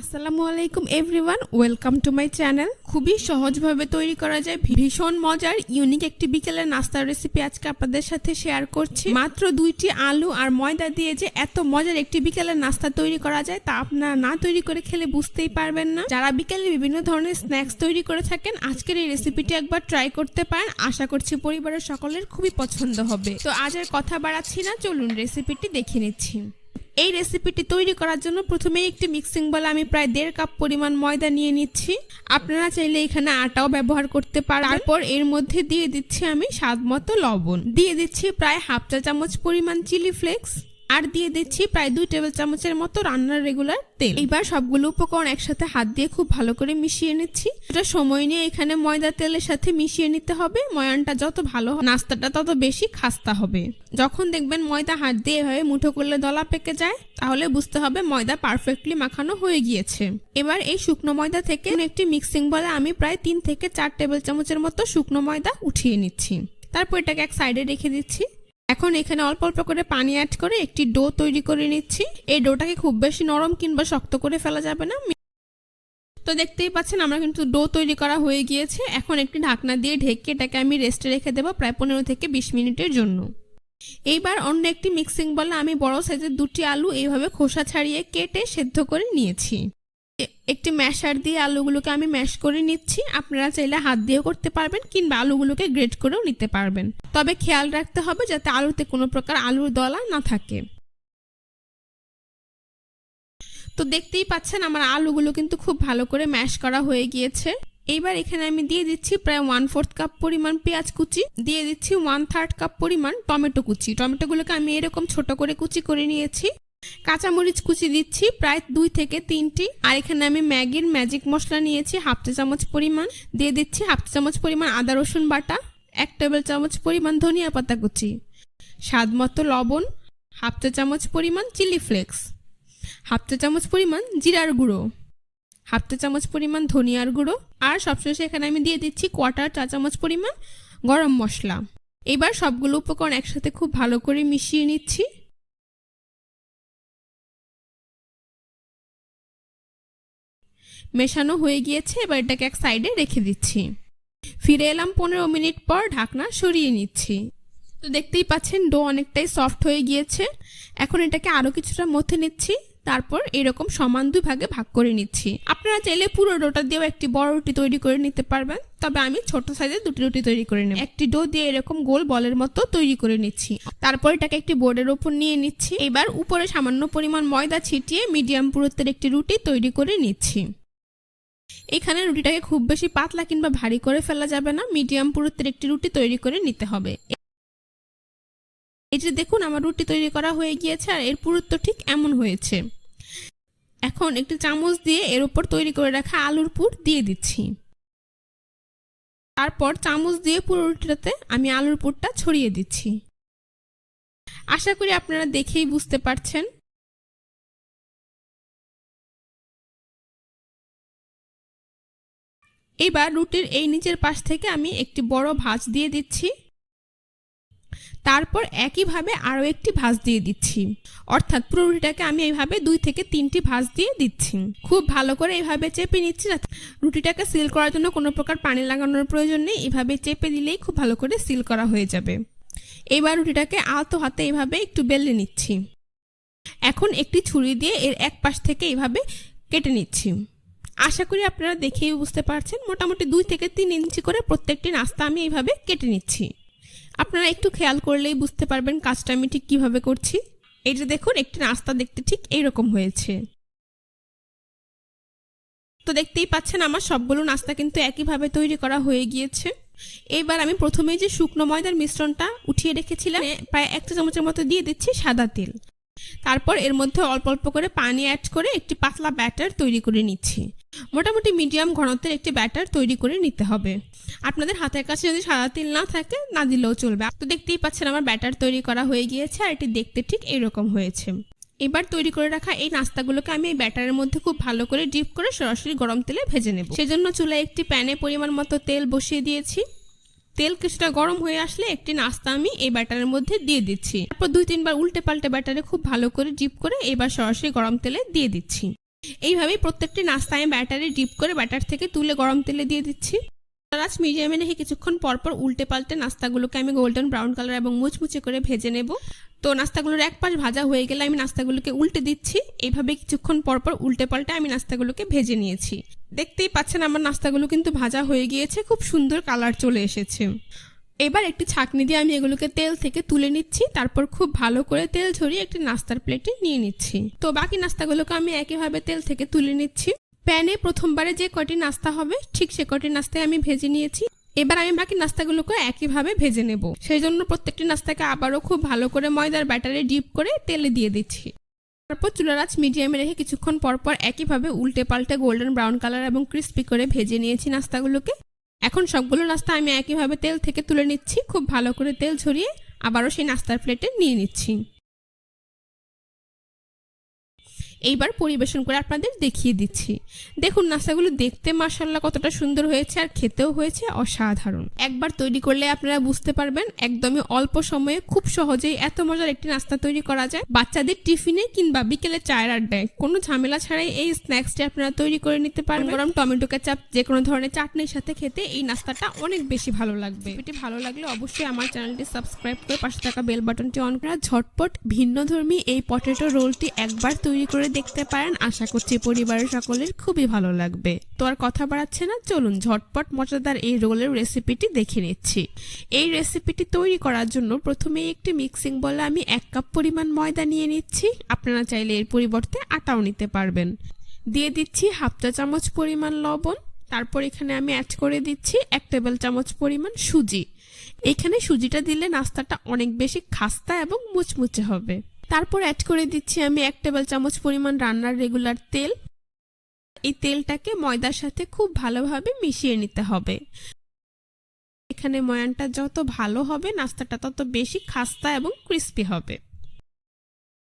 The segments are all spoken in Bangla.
আসসালামু আলাইকুম everyone, welcome to my channel. খুবই সহজভাবে তৈরি করা যায় ভীষণ মজার ইউনিক একটি বিকেলের নাস্তার রেসিপি আজকে আপনাদের সাথে শেয়ার করছি। মাত্র 2টি আলু আর ময়দা দিয়ে যে এত মজার একটি বিকেলের নাস্তা তৈরি করা যায় তা আপনারা না তৈরি করে খেলে বুঝতেই পারবেন না। যারা বিকেলে বিভিন্ন ধরনের স্ন্যাক্স তৈরি করে থাকেন আজকের এই রেসিপিটি একবার ট্রাই করতে পারেন। আশা করছি পরিবারের সকলের খুবই পছন্দ হবে। তো আজ আর কথা বাড়াচ্ছি না, চলুন রেসিপিটি দেখে নিচ্ছি। এই রেসিপিটি তৈরি করার জন্য প্রথমেই একটি মিক্সিং বলে আমি প্রায় 1.5 কাপ পরিমাণ ময়দা নিয়ে নিচ্ছি। আপনারা চাইলে এখানে আটাও ব্যবহার করতে পারেন। তারপর এর মধ্যে দিয়ে দিচ্ছি আমি স্বাদমতো লবণ, দিয়ে দিচ্ছি প্রায় 1/2 চা চামচ পরিমাণ চিলি ফ্লেক্স, আর দিয়ে দিচ্ছি প্রায় 2 টেবিল চামচের মতো রান্নার রেগুলার তেল। এবার সবগুলো উপকরণ একসাথে হাত দিয়ে খুব ভালো করে মিশিয়ে নিচ্ছি। এটা সময় নিয়ে এখানে ময়দা তেলের সাথে মিশিয়ে নিতে হবে। ময়ানটা যত ভালো নাস্তাটা তত বেশি খাস্তা হবে। যখন দেখবেন ময়দা হাত দিয়ে এভাবে মুঠো করলে দলা পেকে যায় তাহলে বুঝতে হবে ময়দা পারফেক্টলি মাখানো হয়ে গিয়েছে। এবার এই শুকনো ময়দা থেকে একটি মিক্সিং বলে আমি প্রায় 3 থেকে 4 টেবিল চামচের মতো শুকনো ময়দা উঠিয়ে নিচ্ছি। তারপর এটাকে এক সাইডে রেখে দিচ্ছি। এখন এখানে অল্প অল্প করে পানি অ্যাড করে একটি ডো তৈরি করে নিচ্ছি। এই ডোটাকে খুব বেশি নরম কিংবা শক্ত করে ফেলা যাবে না। তো দেখতেই পাচ্ছেন আমরা কিন্তু ডো তৈরি করা হয়ে গিয়েছে। এখন একটি ঢাকনা দিয়ে ঢেকে এটাকে আমি রেস্টে রেখে দেবো প্রায় 15 থেকে 20 মিনিটের জন্য। এইবার অন্য একটি মিক্সিং বলে আমি বড় সাইজের 2টি আলু এইভাবে খোসা ছাড়িয়ে কেটে সেদ্ধ করে নিয়েছি। একটি ম্যাশার দিয়ে আলুগুলোকে আমি ম্যাশ করে নিচ্ছি। আপনারা চাইলে হাত দিয়েও করতে পারবেন কিংবা আলুগুলোকে গ্রেট করেও নিতে পারবেন। তবে খেয়াল রাখতে হবে যাতে আলুতে কোনো প্রকার আলুর দলা না থাকে। তো দেখতেই পাচ্ছেন আমার আলুগুলো কিন্তু খুব ভালো করে ম্যাশ করা হয়ে গিয়েছে। এইবার এখানে আমি দিয়ে দিচ্ছি প্রায় 1/4 কাপ পরিমাণ পেঁয়াজ কুচি, দিয়ে দিচ্ছি 1/3 কাপ পরিমাণ টমেটো কুচি। টমেটোগুলোকে আমি এরকম ছোট করে কুচি করে নিয়েছি। কাঁচামরিচ কুচি দিচ্ছি প্রায় 2 থেকে 3টি। আর এখানে আমি ম্যাগির ম্যাজিক মশলা নিয়েছি 1/2 চা চামচ পরিমাণ, দিয়ে দিচ্ছি 1/2 চা চামচ পরিমাণ আদা রসুন বাটা, 1 টেবিল চামচ পরিমাণ ধনিয়া পাতা কুচি, স্বাদমতো লবণ, 1/2 চা চামচ পরিমাণ চিলি ফ্লেক্স, 1/2 চা চামচ পরিমাণ জিরার গুঁড়ো, 1/2 চা চামচ পরিমাণ ধনিয়ার গুঁড়ো, আর সবশেষে এখানে আমি দিয়ে দিচ্ছি 1/4 চা চামচ পরিমাণ গরম মশলা। এবার সবগুলো উপকরণ একসাথে খুব ভালো করে মিশিয়ে নিচ্ছি। মেশানো হয়ে গিয়েছে, এবার এটাকে এক সাইডে রেখে দিচ্ছি। ফিরে এলাম 15 মিনিট পর, ঢাকনা সরিয়ে নিচ্ছি। তো দেখতেই পাচ্ছেন ডো অনেকটাই সফট হয়ে গিয়েছে। এখন এটাকে আরো কিছুটা মথে নিচ্ছি। তারপর এরকম সমান 2 ভাগে ভাগ করে নিচ্ছি। আপনারা চাইলে পুরো ডোটা দিয়েও একটি বড় রুটি তৈরি করে নিতে পারবেন, তবে আমি ছোট সাইজের 2টি রুটি তৈরি করে নেব। একটি ডো দিয়ে এরকম গোল বলের মতো তৈরি করে নিচ্ছি। তারপর এটাকে একটি বোর্ডের উপর নিয়ে নিচ্ছি। এবার উপরে সামান্য পরিমাণ ময়দা ছিটিয়ে মিডিয়াম পুরুত্বের একটি রুটি তৈরি করে নিচ্ছি। এখানে রুটিটাকে খুব বেশি পাতলা কিংবা ভারী করে ফেলা যাবে না, মিডিয়াম পুরুত্বের একটি রুটি তৈরি করে নিতে হবে। এই যে দেখুন আমার রুটি তৈরি করা হয়ে গিয়েছে আর এর পুরুত্ব ঠিক এমন হয়েছে। এখন একটি চামচ দিয়ে এর উপর তৈরি করে রাখা আলুর পুর দিয়ে দিচ্ছি। তারপর চামচ দিয়ে পুরো রুটিটাতে আমি আলুর পুরটা ছড়িয়ে দিচ্ছি। আশা করি আপনারা দেখেই বুঝতে পারছেন। এবার রুটির এই নিচের পাশ থেকে আমি একটি বড় ভাঁজ দিয়ে দিচ্ছি। তারপর একইভাবে আরো একটি ভাঁজ দিয়ে দিচ্ছি। অর্থাৎ পুরো রুটিটাকে আমি এইভাবে 2 থেকে 3টি ভাঁজ দিয়ে দিচ্ছি। খুব ভালো করে এইভাবে চেপে নিচ্ছি। রুটিটাকে সিল করার জন্য কোনো প্রকার পানি লাগানোর প্রয়োজন নেই, এইভাবে চেপে দিলেই খুব ভালো করে সিল করা হয়ে যাবে। এবার রুটিটাকে আলতো হাতে এইভাবে একটু বেলে নিচ্ছি। এখন একটি ছুরি দিয়ে এর এক পাশ থেকে এইভাবে কেটে নিচ্ছি। আশা করি আপনারা দেখেই বুঝতে পারছেন। মোটামুটি 2 থেকে 3 ইঞ্চি করে প্রত্যেকটি নাস্তা আমি এইভাবে কেটে নিচ্ছি। আপনারা একটু খেয়াল করলেই বুঝতে পারবেন কাজটা আমি ঠিক কিভাবে করছি। এই যে দেখুন একটি নাস্তা দেখতে ঠিক এইরকম হয়েছে। তো দেখতেই পাচ্ছেন আমার সবগুলো নাস্তা কিন্তু একইভাবে তৈরি করা হয়ে গিয়েছে। এইবার আমি প্রথমেই যে শুকনো ময়দার মিশ্রণটা উঠিয়ে রেখেছিলাম প্রায় 1 চা চামচের মতো দিয়ে দিচ্ছি সাদা তেল। তারপর এর মধ্যে অল্প অল্প করে পানি অ্যাড করে একটি পাতলা ব্যাটার তৈরি করে নিচ্ছি। মোটামুটি মিডিয়াম ঘনত্বের একটি ব্যাটার তৈরি করে নিতে হবে। আপনাদের হাতের কাছে যদি সাদা তেল না থাকে না দিলেও চলবে। তো দেখতেই পাচ্ছেন আমার ব্যাটার তৈরি করা হয়ে গিয়েছে আর এটি দেখতে ঠিক এইরকম হয়েছে। এবার তৈরি করে রাখা এই নাস্তাগুলোকে আমি এই ব্যাটারের মধ্যে খুব ভালো করে ডিপ করে সরাসরি গরম তেলে ভেজে নেব। সেজন্য চুলায় একটি প্যানে পরিমাণ মতো তেল বসিয়ে দিয়েছি। তেল কিছুটা গরম হয়ে আসলে একটি নাস্তা আমি এই ব্যাটারের মধ্যে দিয়ে দিচ্ছি। তারপর 2-3 বার উল্টে পাল্টে ব্যাটারে খুব ভালো করে ডিপ করে এবার সরাসরি গরম তেলে দিয়ে দিচ্ছি। এইভাবেই প্রত্যেকটি নাস্তা আমি ব্যাটারে ডিপ করে ব্যাটার থেকে তুলে গরম তেলে দিয়ে দিচ্ছি। আঁচ মিডিয়ামে রেখে কিছুক্ষণ পরপর উল্টে পাল্টে নাস্তাগুলোকে আমি গোল্ডেন ব্রাউন কালার এবং মুচমুচে করে ভেজে নেব। তো নাস্তাগুলোর এক পাশ ভাজা হয়ে গেলে আমি নাস্তাগুলোকে উল্টে দিচ্ছি। এইভাবে কিছুক্ষণ পরপর উল্টে পাল্টে আমি নাস্তাগুলোকে ভেজে নিয়েছি। দেখতেই পাচ্ছেন আমার নাস্তাগুলো কিন্তু ভাজা হয়ে গিয়েছে, খুব সুন্দর কালার চলে এসেছে। এবার একটি ছাঁকনি দিয়ে আমি এগুলোকে তেল থেকে তুলে নিচ্ছি। তারপর খুব ভালো করে তেল ঝরিয়ে একটি নাস্তার প্লেটে নিয়ে নিচ্ছি। তো বাকি নাস্তাগুলোকে আমি একইভাবে তেল থেকে তুলে নিচ্ছি। প্যানে প্রথমবারে যে কয়টি নাস্তা হবে ঠিক সে কয়টি নাস্তায় আমি ভেজে নিয়েছি। এবার আমি বাকি নাস্তাগুলোকে একইভাবে ভেজে নেব। সেই জন্য প্রত্যেকটি নাস্তাকে আবারও খুব ভালো করে ময়দার ব্যাটারে ডিপ করে তেলে দিয়ে দিচ্ছি। তারপর চুলার আঁচ মিডিয়ামে রেখে কিছুক্ষণ পরপর একইভাবে উল্টে পাল্টে গোল্ডেন ব্রাউন কালার এবং ক্রিস্পি করে ভেজে নিয়েছি নাস্তাগুলোকে। এখন সবগুলো নাস্তা আমি একইভাবে তেল থেকে তুলে নিচ্ছি। খুব ভালো করে তেল ঝরিয়ে আবারও সেই নাস্তার প্লেটে নিয়ে নিচ্ছি। এইবার পরিবেশন করে আপনাদের দেখিয়ে দিচ্ছি। দেখুন নাস্তাগুলো দেখতে মাশাআল্লাহ কতটা সুন্দর হয়েছে আর খেতেও হয়েছে অসাধারণ। একবার তৈরি করলে আপনারা বুঝতে পারবেন একদমই অল্প সময়ে খুব সহজেই এত মজার একটি নাস্তা তৈরি করা যায়। বাচ্চাদের টিফিনে কিংবা বিকেলে চায়ের আড্ডায় কোনো ঝামেলা ছাড়াই এই স্ন্যাক্সটি আপনারা তৈরি করে নিতে পারেন। গরম টমেটো কেচাপ যে কোনো ধরনের চাটনির সাথে খেতে এই নাস্তাটা অনেক বেশি ভালো লাগবে। এটি ভালো লাগলে অবশ্যই আমার চ্যানেলটি সাবস্ক্রাইব করে পাশে থাকা বেল বাটনটি অন করা। ঝটপট ভিন্নধর্মী এই পটেটো রোলটি একবার তৈরি করে দেখতে পারেন। আশা করছি পরিবারের সকলের খুবই ভালো লাগবে। তো আর কথা বাড়াচ্ছে না, চলুন ঝটপট মজাদার এই রোলের রেসিপিটি দেখে নিচ্ছি। এই রেসিপিটি তৈরি করার জন্য প্রথমে একটি মিক্সিং বলে আমি 1 কাপ পরিমাণ ময়দা নিয়ে নিচ্ছি। আপনারা চাইলে এর পরিবর্তে আটাও নিতে পারবেন। দিয়ে দিচ্ছি 1/2 চা চামচ পরিমাণ লবণ। তারপর এখানে আমি অ্যাড করে দিচ্ছি 1 টেবিল চামচ পরিমাণ সুজি। এখানে সুজিটা দিলে নাস্তাটা অনেক বেশি খাস্তা এবং মুচমুচে হবে। তারপর অ্যাড করে দিচ্ছি আমি 1 টেবিল চামচ পরিমাণ রান্নার রেগুলার তেল। এই তেলটাকে ময়দার সাথে খুব ভালোভাবে মিশিয়ে নিতে হবে। এখানে ময়ানটা যত ভালো হবে নাস্তাটা তত বেশি খাস্তা এবং ক্রিস্পি হবে।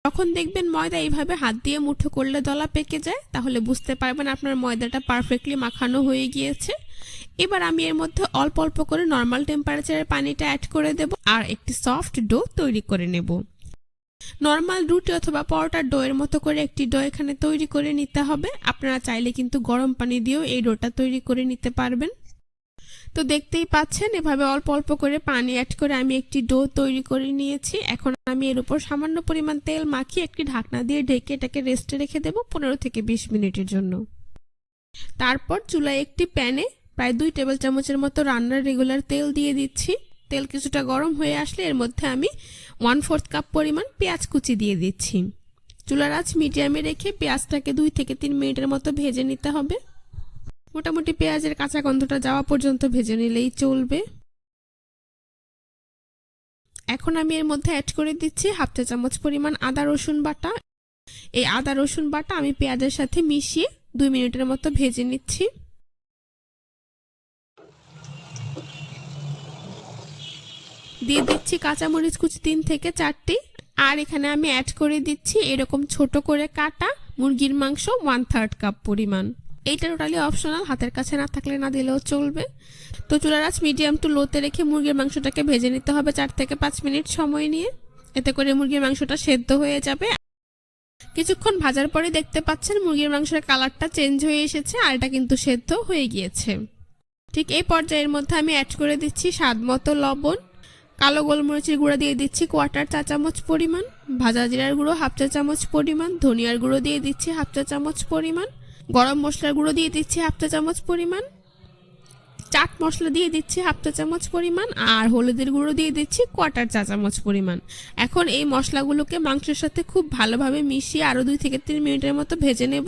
যখন দেখবেন ময়দা এইভাবে হাত দিয়ে মুঠো করলে দলা পেকে যায় তাহলে বুঝতে পারবেন আপনার ময়দাটা পারফেক্টলি মাখানো হয়ে গিয়েছে। এবার আমি এর মধ্যে অল্প অল্প করে নর্মাল টেম্পারেচারের পানিটা অ্যাড করে দেব আর একটি সফট ডো তৈরি করে নেব। নর্মাল রুটি অথবা পরোটার ডোয়ের মতো করে একটি ডো এখানে তৈরি করে নিতে হবে। আপনারা চাইলে কিন্তু গরম পানি দিয়েও এই ডোটা তৈরি করে নিতে পারবেন। তো দেখতেই পাচ্ছেন এভাবে অল্প অল্প করে পানি অ্যাড করে আমি একটি ডো তৈরি করে নিয়েছি। এখন আমি এর উপর সামান্য পরিমাণ তেল মাখিয়ে একটি ঢাকনা দিয়ে ঢেকে এটাকে রেস্টে রেখে দেব 15 থেকে 20 মিনিটের জন্য। তারপর চুলায় একটি প্যানে প্রায় 2 টেবিল চামচের মতো রান্নার রেগুলার তেল দিয়ে দিচ্ছি। তেল কিছুটা গরম হয়ে আসলে এর মধ্যে আমি 1/4 কাপ পরিমাণ পেঁয়াজ কুচি দিয়ে দিচ্ছি। চুলার আঁচ মিডিয়ামে রেখে পেঁয়াজটাকে 2 থেকে 3 মিনিটের মতো ভেজে নিতে হবে। মোটামুটি পেঁয়াজের কাঁচা গন্ধটা যাওয়া পর্যন্ত ভেজে নিলেই চলবে। এখন আমি এর মধ্যে অ্যাড করে দিচ্ছি 1/2 চা চামচ পরিমাণ আদা রসুন বাটা। এই আদা রসুন বাটা আমি পেঁয়াজের সাথে মিশিয়ে 2 মিনিটের মতো ভেজে নিচ্ছি। দিয়ে দিচ্ছি কাঁচামরিচ কুচি 3 থেকে 4টি। আর এখানে আমি অ্যাড করে দিচ্ছি এরকম ছোট করে কাটা মুরগির মাংস 1/3 কাপ পরিমাণ। এইটা টোটালি অপশনাল, হাতের কাছে না থাকলে না দিলেও চলবে। তো চুলার আঁচ মিডিয়াম টু লোতে রেখে মুরগির মাংসটাকে ভেজে নিতে হবে 4 থেকে 5 মিনিট সময় নিয়ে। এতে করে মুরগির মাংসটা সেদ্ধ হয়ে যাবে। কিছুক্ষণ ভাজার পরে দেখতে পাচ্ছেন মুরগির মাংসের কালারটা চেঞ্জ হয়ে এসেছে আর এটা কিন্তু সেদ্ধ হয়ে গিয়েছে। ঠিক এই পর্যায়ের মধ্যে আমি অ্যাড করে দিচ্ছি স্বাদ মতো লবণ। কালো গোলমরিচের গুঁড়া দিয়ে দিচ্ছি 1/4 চা চামচ পরিমাণ। ভাজা জিরার গুঁড়ো 1/2 চা চামচ পরিমাণ। ধনিয়ার গুঁড়ো দিয়ে দিচ্ছি 1/2 চা চামচ পরিমাণ। গরম মশলার গুঁড়ো দিয়ে দিচ্ছি 1/2 চা চামচ পরিমাণ। চাট মশলা দিয়ে দিচ্ছি 1/2 চা চামচ পরিমাণ আর হলুদের গুঁড়ো দিয়ে দিচ্ছি 1/4 চা চামচ পরিমাণ। এখন এই মশলাগুলোকে মাংসের সাথে খুব ভালোভাবে মিশিয়ে আরো 2 থেকে 3 মিনিটের মতো ভেজে নেব।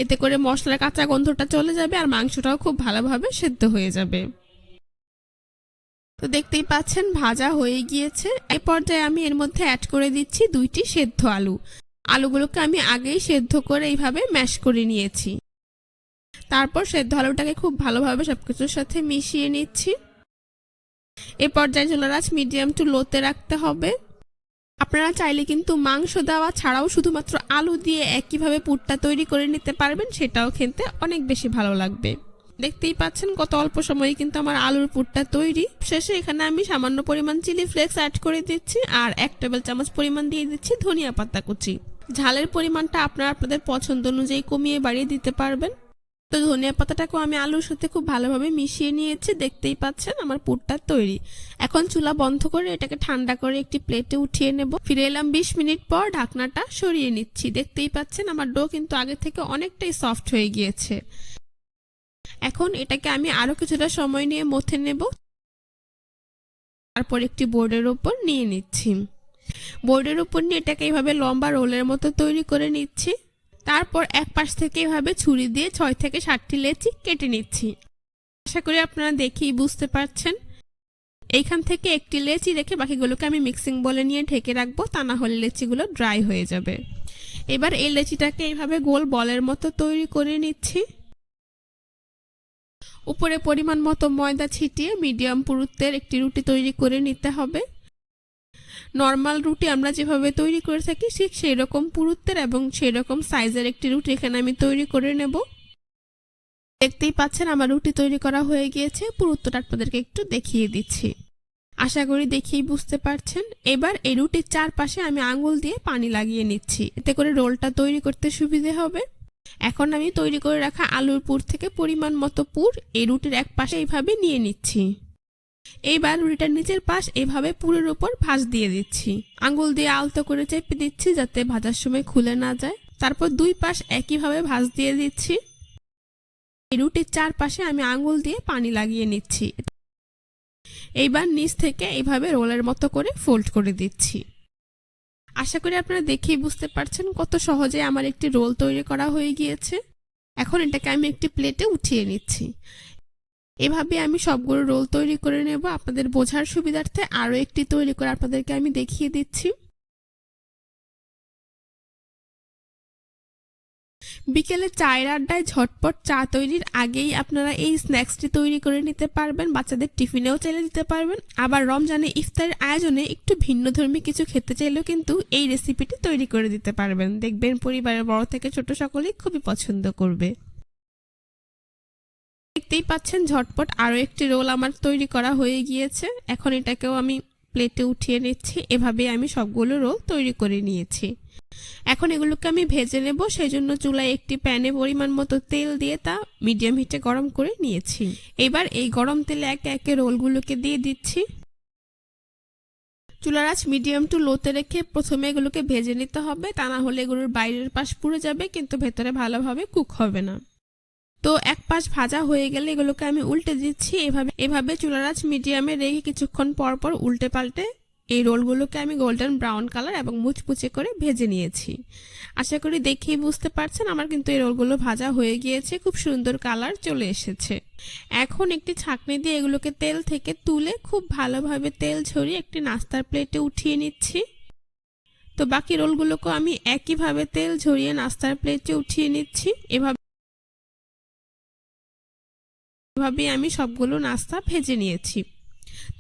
এতে করে মশলার কাঁচা গন্ধটা চলে যাবে আর মাংসটাও খুব ভালোভাবে সেদ্ধ হয়ে যাবে। তো দেখতেই পাচ্ছেন ভাজা হয়ে গিয়েছে। এই পর্যায়ে আমি এর মধ্যে অ্যাড করে দিচ্ছি 2টি সেদ্ধ আলু। আলুগুলোকে আমি আগেই সেদ্ধ করে এইভাবে ম্যাশ করে নিয়েছি। তারপর সেদ্ধ আলুটাকে খুব ভালোভাবে সবকিছুর সাথে মিশিয়ে নিচ্ছি। এই পর্যায়ে চুলার আঁচ মিডিয়াম টু লোতে রাখতে হবে। আপনারা চাইলে কিন্তু মাংস দেওয়া ছাড়াও শুধুমাত্র আলু দিয়ে একইভাবে পুরটা তৈরি করে নিতে পারবেন, সেটাও খেতে অনেক বেশি ভালো লাগবে। দেখতেই পাচ্ছেন কত অল্প সময়ে কিন্তু আমার আলুর পুরটা তৈরি। শেষে এখানে আমি সামান্য পরিমাণ চিলি ফ্লেক্স অ্যাড করে দিচ্ছি আর 1 টেবিল চামচ পরিমাণ দিয়ে দিচ্ছি ধনিয়া পাতা কুচি। ঝালের পরিমাণটা আপনারা আপনাদের পছন্দ অনুযায়ী কমিয়ে বাড়িয়ে দিতে পারবেন। তো ধনিয়া পাতাটাকেও আমি আলুর সাথে খুব ভালোভাবে মিশিয়ে নিয়েছি, দেখতেই পাচ্ছেন আমার পুরটা তৈরি। এখন চুলা বন্ধ করে এটাকে ঠান্ডা করে একটি প্লেটে উঠিয়ে নেব। ফিরে এলাম 20 মিনিট পর, ঢাকনাটা সরিয়ে নিচ্ছি। দেখতেই পাচ্ছেন আমার ডো কিন্তু আগে থেকে অনেকটাই সফট হয়ে গিয়েছে। এখন এটাকে আমি আরো কিছুটা সময় নিয়ে মথে নেব। তারপর একটি বোর্ডের উপর নিয়ে নিচ্ছি। বোর্ডের উপর নিয়ে এটাকে এইভাবে লম্বা রোলের মতো তৈরি করে নিচ্ছি। তারপর এক পাশ থেকে এভাবে ছুরি দিয়ে 6 থেকে 7টি লেচি কেটে নিচ্ছি। আশা করি আপনারা দেখেই বুঝতে পারছেন। এইখান থেকে একটি লেচি রেখে বাকিগুলোকে আমি মিক্সিং বলে নিয়ে ঢেকে রাখবো, তা না হলে লেচিগুলো ড্রাই হয়ে যাবে। এবার এই লেচিটাকে এইভাবে গোল বলের মতো তৈরি করে নিচ্ছি। উপরে পরিমাণ মতো ময়দা ছিটিয়ে মিডিয়াম পুরুত্বের একটি রুটি তৈরি করে নিতে হবে। নর্মাল রুটি আমরা যেভাবে তৈরি করে থাকি ঠিক সেই রকম পুরুত্বের এবং সেই রকম সাইজের একটি রুটি এখানে আমি তৈরি করে নেব। দেখতেই পাচ্ছেন আমার রুটি তৈরি করা হয়ে গিয়েছে। পুরুত্বটা আপনাদেরকে একটু দেখিয়ে দিচ্ছি, আশা করি দেখেই বুঝতে পারছেন। এবার এই রুটির চারপাশে আমি আঙুল দিয়ে পানি লাগিয়ে নিচ্ছি, এতে করে রোলটা তৈরি করতে সুবিধে হবে। এখন আমি তৈরি করে রাখা আলুর পুর থেকে পরিমাণ মতো পুর এই রুটির এক পাশে এইভাবে নিয়ে নিচ্ছি। এইবার রুটিটার নিচের পাশ এভাবে পুরের উপর ভাঁজ দিয়ে দিচ্ছি। আঙ্গুল দিয়ে আলতো করে চেপে দিচ্ছি যাতে ভাজার সময় খুলে না যায়। তারপর দুই পাশ একইভাবে ভাঁজ দিয়ে দিচ্ছি। এই রুটির চারপাশে আমি আঙ্গুল দিয়ে পানি লাগিয়ে নিচ্ছি। এইবার নিচ থেকে এইভাবে রোলের মতো করে ফোল্ড করে দিচ্ছি। আশা করি আপনারা দেখেই বুঝতে পারছেন কত সহজে আমার একটি রোল তৈরি করা হয়ে গিয়েছে। এখন এটাকে আমি একটি প্লেটে উঠিয়ে নিচ্ছি। এভাবে আমি সবগুলো রোল তৈরি করে নেব। আপনাদের বোঝার সুবিধার্থে আরো একটি তৈরি করে আপনাদেরকে আমি দেখিয়ে দিচ্ছি। বিকেলে চায়ের আড্ডায় ঝটপট চা তৈরির আগেই আপনারা এই স্ন্যাক্সটি তৈরি করে নিতে পারবেন। বাচ্চাদের টিফিনেও চাইলে দিতে পারবেন। আবার রমজানে ইফতারের আয়োজনে একটু ভিন্নধর্মী কিছু খেতে চাইলেও কিন্তু এই রেসিপিটি তৈরি করে দিতে পারবেন। দেখবেন পরিবারের বড় থেকে ছোট সকলেই খুবই পছন্দ করবে। দেখতেই পাচ্ছেন ঝটপট আরো একটি রোল আমার তৈরি করা হয়ে গিয়েছে। এখন এটাকেও আমি প্লেটে উঠিয়ে নিচ্ছি। এভাবে আমি সবগুলো রোল তৈরি করে নিয়েছি। এখন এগুলোকে আমি ভেজে নেব। সেই জন্য চুলায় একটি প্যানে পরিমাণ মতো তেল দিয়ে তা মিডিয়াম হিটে গরম করে নিয়েছি। এবার এই গরম তেলে একে একে রোলগুলোকে দিয়ে দিচ্ছি। চুলার আঁচ মিডিয়াম টু লোতে রেখে প্রথমে এগুলোকে ভেজে নিতে হবে, তা না হলে এগুলোর বাইরের পাশ পুড়ে যাবে কিন্তু ভেতরে ভালোভাবে কুক হবে না। তো এক পাশ ভাজা হয়ে গেলে এগুলোকে আমি উল্টে দিচ্ছি। এভাবে চুলার আঁচ মিডিয়ামে রেখে কিছুক্ষণ পর পর উল্টে পাল্টে এই রোলগুলোকে আমি গোল্ডেন ব্রাউন কালার এবং মুচমুচে করে ভেজে নিয়েছি। আশা করি দেখেই বুঝতে পারছেন আমার কিন্তু এই রোলগুলো ভাজা হয়ে গিয়েছে, খুব সুন্দর কালার চলে এসেছে। এখন একটি ছাঁকনি দিয়ে এগুলোকে তেল থেকে তুলে খুব ভালোভাবে তেল ঝরিয়ে একটি নাস্তার প্লেটে উঠিয়ে নিচ্ছি। তো বাকি রোলগুলোকে আমি একইভাবে তেল ঝরিয়ে নাস্তার প্লেটে উঠিয়ে নিচ্ছি। এভাবে আমি সবগুলো নাস্তা ভেজে নিয়েছি।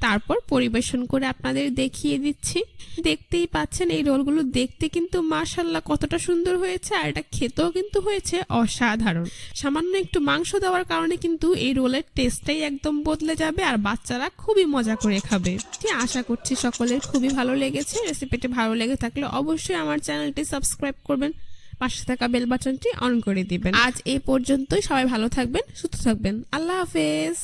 তারপর পরিবেশন করে আপনাদের দেখিয়ে দিচ্ছি। দেখতেই পাচ্ছেন এই রোলগুলো দেখতে কিন্তু মাশাআল্লাহ কতটা সুন্দর হয়েছে, আর এটা খেতেও কিন্তু হয়েছে অসাধারণ। সামান্য একটু মাংস দেওয়ার কারণে কিন্তু এই রোলের টেস্টটাই একদম বদলে যাবে, আর বাচ্চারা খুবই মজা করে খাবে। আশা করছি সকলের খুবই ভালো লেগেছে। রেসিপিটি ভালো লেগে থাকলে অবশ্যই আমার চ্যানেলটি সাবস্ক্রাইব করবেন, পাশে থাকা বেল বাটনটি অন করে দিবেন। আজ এই পর্যন্তই। সবাই ভালো থাকবেন, সুস্থ থাকবেন। আল্লাহ হাফেজ।